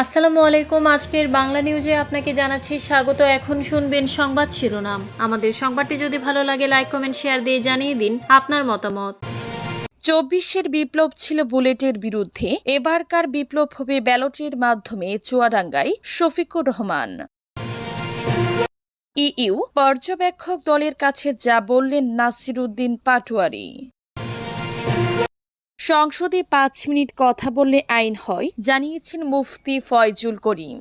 আসসালামু আলাইকুম। আজকের বাংলা নিউজে আপনাকে জানাচ্ছি স্বাগত। এখন শুনবেন সংবাদ শিরোনাম। আমাদের সংবাদটি যদি ভালো লাগে লাইক কমেন্ট শেয়ার দিয়ে জানিয়ে দিন আপনার মতামত। ২৪-এর বিপ্লব ছিল বুলেটের বিরুদ্ধে, এবারকার বিপ্লব হবে ব্যালটের মাধ্যমে চুয়াডাঙ্গায় শফিকুর রহমান। ইইউ পর্যবেক্ষক দলের কাছে যা বললেন নাসিরুদ্দিন পাটোয়ারি। সংসদে ৫ মিনিট কথা বললে আইন হয়, জানিয়েছেন মুফতি ফয়জুল করিম।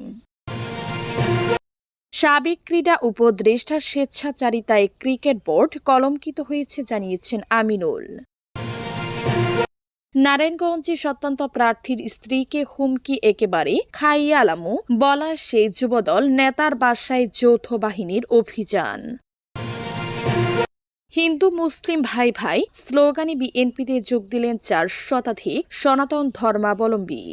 সাবেক ক্রীড়া উপদেষ্টার স্বেচ্ছাচারিতায় ক্রিকেট বোর্ড কলঙ্কিত হয়েছে, জানিয়েছেন আমিনুল। নারায়ণগঞ্জে স্বতন্ত্র প্রার্থীর স্ত্রীকে হুমকি একেবারে খাইয়ে আলামু বলা সেই যুবদল নেতার বাসায় যৌথ বাহিনীর অভিযান। হিন্দু মুসলিম ভাই ভাই স্লোগানে বিএনপিতে যোগ দিলেন ৪ শতাধিক সনাতন ধর্মাবলম্বী।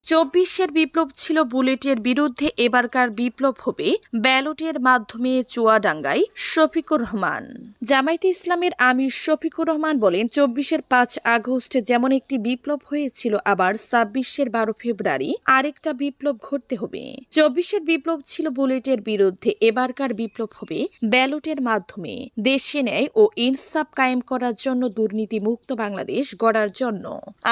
২৪-এর বিপ্লব ছিল বুলেটের বিরুদ্ধে, এবারকার বিপ্লব হবে ব্যালটের মাধ্যমে চুয়াডাঙ্গায় শফিকুর রহমান। জামায়াতে ইসলামের আমির শফিকুর রহমান বলেন, ২৪-এর ৫ আগস্টে যেমন একটি বিপ্লব হয়েছিল, আবার ২৬-এর ১২ ফেব্রুয়ারি আরেকটা বিপ্লব ঘটতে হবে। ২৪-এর বিপ্লব ছিল বুলেটের বিরুদ্ধে, এবারকার বিপ্লব হবে ব্যালটের মাধ্যমে দেশে ন্যায় ও ইনসাফ কায়েম করার জন্য, দুর্নীতি মুক্ত বাংলাদেশ গড়ার জন্য,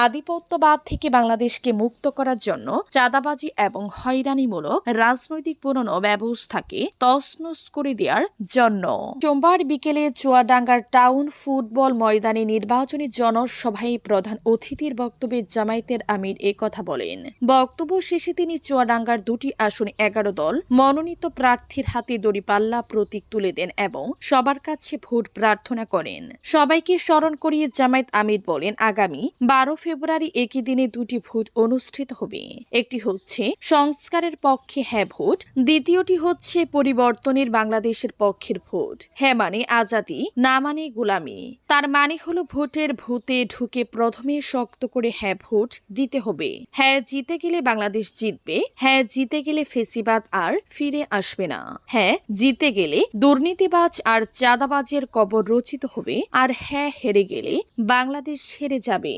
আধিপত্যবাদ থেকে বাংলাদেশকে মুক্ত করার জন্য, চাঁদাবাজি এবং হয়রানিমূলক রাজনৈতিক পুরনো ব্যবস্থাকে তছনছ করে দেওয়ার জন্য। সোমবার বিকেলে চুয়াডাঙ্গার টাউন ফুটবল ময়দানে নির্বাচনী জনসভায় প্রধান অতিথির বক্তব্যে জামায়াতের আমির কথা বলেন। বক্তব্য শেষে তিনি চুয়াডাঙ্গার ২টি আসনে ১১ দল মনোনীত প্রার্থীর হাতে দড়িপাল্লা প্রতীক তুলে দেন এবং সবার কাছে ভোট প্রার্থনা করেন। সবাইকে স্মরণ করিয়ে জামায়াত আমির বলেন, আগামী ১২ ফেব্রুয়ারি একই দিনে ২টি ভোট অনুষ্ঠিত হবে। একটি হচ্ছে সংস্কারের পক্ষে হ্যাঁ ভোট, দ্বিতীয়টি হচ্ছে পরিবর্তনের বাংলাদেশের পক্ষের ভোট। হ্যাঁ মানে আজাদি, না মানে গোলামি। তার মানে হলো ভোটের ভূতে ঢুকে প্রথমে শক্ত করে হ্যাঁ ভোট দিতে হবে। হ্যাঁ জিতে গেলে বাংলাদেশ জিতবে, হ্যাঁ জিতে গেলে ফেসিবাদ আর ফিরে আসবে না, হ্যাঁ জিতে গেলে দুর্নীতিবাজ আর চাঁদাবাজের কবর রচিত হবে, আর হ্যাঁ হেরে গেলে বাংলাদেশ হেরে যাবে।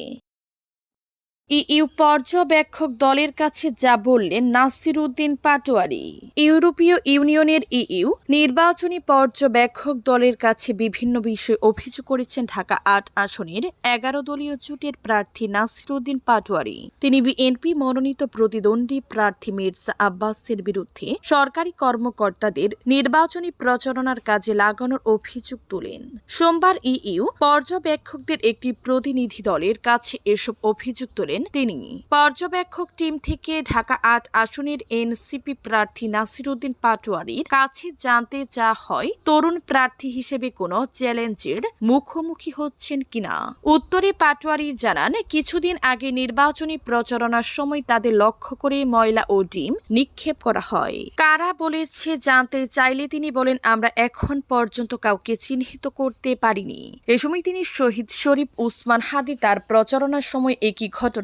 ইইউ পর্যবেক্ষক দলের কাছে যা বললেন নাসিরুদ্দিন পাটোয়ারি। ইউরোপীয় ইউনিয়নের ইইউ নির্বাচনী পর্যবেক্ষক দলের কাছে বিভিন্ন বিষয়ে অভিযোগ করেছেন ঢাকা ৮ আসনের ১১ দলীয় জোটের প্রার্থী নাসিরুদ্দিন পাটোয়ারি। তিনি বিএনপি মনোনীত প্রতিদ্বন্দ্বী প্রার্থী মির্জা আব্বাসের বিরুদ্ধে সরকারি কর্মকর্তাদের নির্বাচনী প্রচারণার কাজে লাগানোর অভিযোগ তোলেন। সোমবার ইইউ পর্যবেক্ষকদের একটি প্রতিনিধি দলের কাছে এসব অভিযোগ তোলেন তিনি। পর্যবেক্ষক টিম থেকে ঢাকা ৮ আসনের এনসিপি প্রার্থী নাসিরুদ্দিন পাটোয়ারির কাছে জানতে চাওয়া হয়, তরুণ প্রার্থী হিসেবে কোনো চ্যালেঞ্জের মুখোমুখি হচ্ছেন কিনা। উত্তরে পাটোয়ারি জানান, কিছুদিন আগে নির্বাচনী প্রচারণার সময় তাদের লক্ষ্য করে ময়লা ও ডিম নিক্ষেপ করা হয়। কারা বলেছে জানতে চাইলে তিনি বলেন, আমরা এখন পর্যন্ত কাউকে চিহ্নিত করতে পারিনি। এ সময় তিনি শহীদ শরীফ উসমান হাদি তার প্রচারণার সময় একই ঘটনার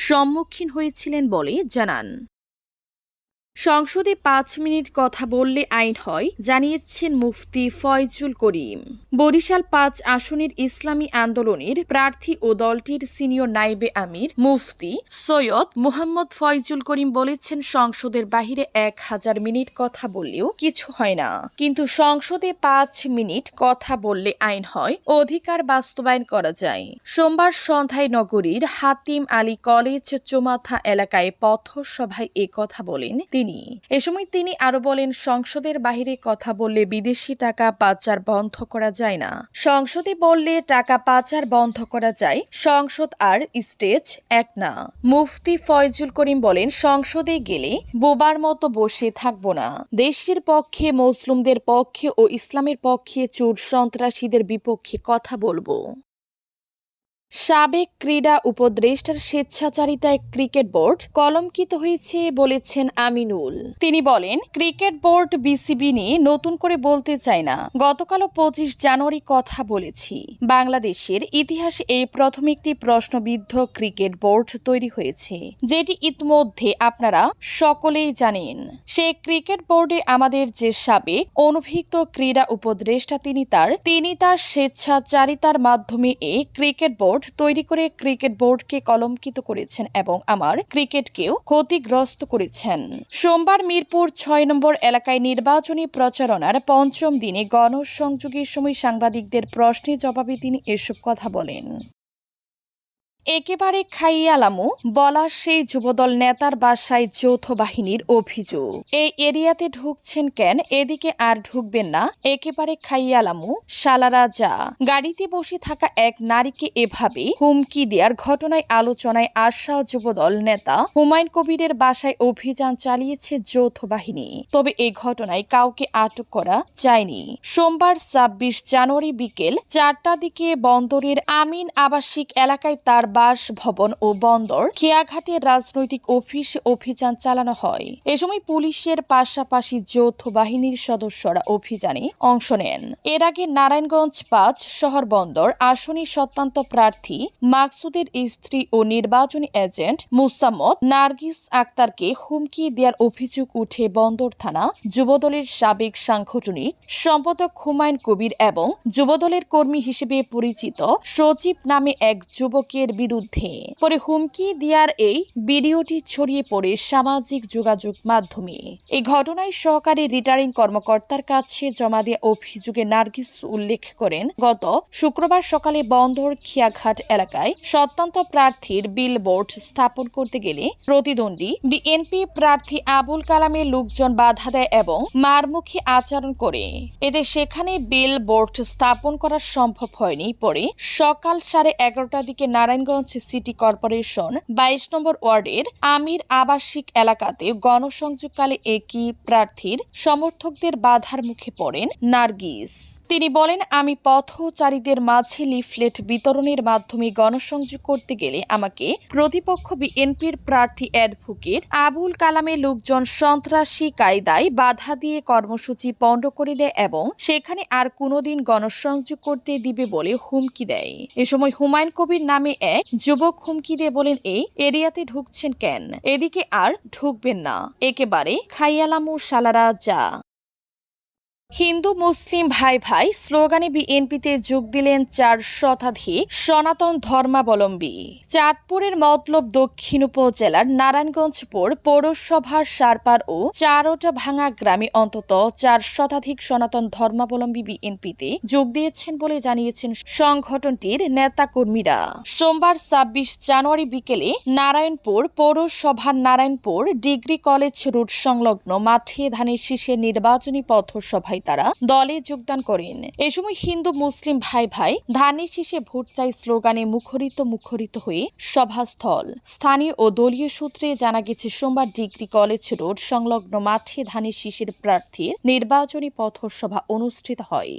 সম্মুখীন হয়েছিলেন বলে জানান। সংসদে ৫ মিনিট কথা বললে আইন হয়, জানিয়েছেন মুফতি ফয়জুল করিম। বরিশাল ৫ আসনের ইসলামী আন্দোলনের প্রার্থী ও দলটির সিনিয়র নায়েবে আমির মুফতি সৈয়দ মুহাম্মদ ফয়জুল করিম বলেছেন, সংসদের বাহিরে ১০০০ মিনিট কথা বললেও কিছু হয় না, কিন্তু সংসদে ৫ মিনিট কথা বললে আইন হয়, অধিকার বাস্তবায়ন করা যায়। সোমবার সন্ধ্যায় নগরীর হাতিম আলী কলেজ চৌমাথা এলাকায় পথসভায় কথা বলেন তিনি। এ সময় তিনি আরো বলেন, সংসদের বাহিরে কথা বললে বিদেশি টাকা পাচার বন্ধ করা যায় না, সংসদে বললে টাকা পাচার বন্ধ করা যায়, সংসদ আর স্টেজ এক না। মুফতি ফয়জুল করিম বলেন, সংসদে গেলে বোবার মতো বসে থাকবো না, দেশের পক্ষে, মুসলিমদের পক্ষে ও ইসলামের পক্ষে, চোর সন্ত্রাসীদের বিপক্ষে কথা বলবো। সাবেক ক্রীড়া উপদেষ্টার স্বেচ্ছাচারিতায় ক্রিকেট বোর্ড কলঙ্কিত হয়েছে বলেছেন আমিনুল। তিনি বলেন, ক্রিকেট বোর্ড বিসিবি নিয়ে নতুন করে বলতে চাই না, গতকালও ২৫ জানুয়ারি কথা বলেছি। বাংলাদেশের ইতিহাসে এই প্রথম একটি প্রশ্নবিদ্ধ ক্রিকেট বোর্ড তৈরি হয়েছে, যেটি ইতিমধ্যে আপনারা সকলেই জানেন। সে ক্রিকেট বোর্ডে আমাদের যে সাবেক অনভিজ্ঞ ক্রীড়া উপদেষ্টা তিনি তার স্বেচ্ছাচারিতার মাধ্যমে এই ক্রিকেট বোর্ড বিলবোর্ড তৈরি করে ক্রিকেট বোর্ডকে কলঙ্কিত করেছেন এবং আমার ক্রিকেটকেও ক্ষতিগ্রস্ত করেছেন। সোমবার মিরপুর ৬ নম্বর এলাকায় নির্বাচনী প্রচারণার পঞ্চম দিনে গণসংযোগের সময় সাংবাদিকদের প্রশ্নের জবাবে তিনি এসব কথা বলেন। একেবারে খাইয়ালামু বলা সেই যুবদল নেতার বাসায় যৌথ বাহিনীর অভিযোগ। এই এরিয়াতে ঢুকছেন কেন? এদিকে আর ঢুকবেন না। একেবারে খাইয়ালামু শালারা যা। গাড়িতে বসে থাকা এক নারীকে এভাবে হুমকি দেওয়ার ঘটনায় আলোচনায় আসা যুবদল নেতা হুমায়ুন কবিরের বাসায় অভিযান চালিয়েছে যৌথ বাহিনী। তবে এই ঘটনায় কাউকে আটক করা যায়নি। সোমবার ২৬ জানুয়ারি বিকেল ৪টার দিকে বন্দরের আমিন আবাসিক এলাকায় তার বাসভবন ও বন্দর খেয়াঘাটের রাজনৈতিক অফিসে অভিযান চালানো হয়। এ সময় পুলিশের পাশাপাশি যৌথ বাহিনীর সদস্যরা অভিযানে অংশ নেন। এর আগে নারায়ণগঞ্জ ৫ শহর বন্দর আসনে স্বতন্ত্র প্রার্থী মাকসুদের স্ত্রী ও নির্বাচনী এজেন্ট মুসাম্মদ নার্গিস আক্তারকে হুমকি দেওয়ার অভিযোগ উঠে বন্দর থানা যুবদলের সাবেক সাংগঠনিক সম্পাদক হুমায়ুন কবির এবং যুবদলের কর্মী হিসেবে পরিচিত সজীব নামে এক যুবকের বিরুদ্ধে। পরে হুমকি দেওয়ার এই ভিডিওটি ছড়িয়ে পড়ে সামাজিক যোগাযোগ মাধ্যমে। এই ঘটনায় সহকারী রিটার্নিং কর্মকর্তার কাছে জমা দেওয়া অভিযোগে নার্গিস উল্লেখ করেন, গত শুক্রবার সকালে বন্দর খিয়াঘাট এলাকায় স্বতন্ত্র প্রার্থীর বিলবোর্ড স্থাপন করতে গেলে প্রতিদ্বন্দ্বী বিএনপি প্রার্থী আবুল কালামের লোকজন বাধা দেয় এবং মারমুখী আচরণ করে। এতে সেখানে বিলবোর্ড স্থাপন করা সম্ভব হয়নি। পরে সকাল 11:30টার দিকে নারায়ণগঞ্জ সিটি কর্পোরেশন ২২ নম্বর ওয়ার্ডের আমির আবাসিক এলাকাতে গণসংযোগকালে একই প্রার্থীর সমর্থকদের বাধার মুখে পড়েন নার্গিস। তিনি বলেন, আমি পথচারীদের মাঝে লিফলেট বিতরণের মাধ্যমে গণসংযোগ করতে গেলে আমাকে প্রতিপক্ষ বিএনপির প্রার্থী অ্যাডভোকেট আবুল কালামের লোকজন সন্ত্রাসী কায়দায় বাধা দিয়ে কর্মসূচি পণ্ড করে দেয় এবং সেখানে আর কোনোদিন গণসংযোগ করতে দিবে বলে হুমকি দেয়। এ সময় হুমায়ুন কবির নামে এক যুবক হুমকি দিয়ে বলেন, এই এরিয়াতে ঢুকছেন কেন? এদিকে আর ঢুকবেন না। একেবারে খাইয়ালামু শালারা যা। হিন্দু মুসলিম ভাই ভাই স্লোগানে বিএনপিতে যোগ দিলেন ৪ শতাধিক সনাতন ধর্মাবলম্বী। চাঁদপুরের মতলব দক্ষিণ উপজেলার নারায়ণগঞ্জপুর পৌরসভার সারপার ও চারোটাভাঙা গ্রামে অন্তত ৪ শতাধিক সনাতন ধর্মাবলম্বী বিএনপিতে যোগ দিয়েছেন বলে জানিয়েছেন সংগঠনটির নেতাকর্মীরা। সোমবার ২৬ জানুয়ারি বিকেলে নারায়ণপুর পৌরসভার নারায়ণপুর ডিগ্রি কলেজ রোড সংলগ্ন মাঠে ধানের শীষের নির্বাচনী পথসভায় তারা দলে যোগদান করেন। এ সময় হিন্দু মুসলিম ভাই ভাই ধানের শীষে ভোট চাই স্লোগানে মুখরিত হয়ে সভাস্থল। স্থানীয় ও দলীয় সূত্রে জানা গেছে, সোমবার ডিগ্রি কলেজ রোড সংলগ্ন মাঠে ধানের শীষের প্রার্থীর নির্বাচনী পথসভা অনুষ্ঠিত হয়।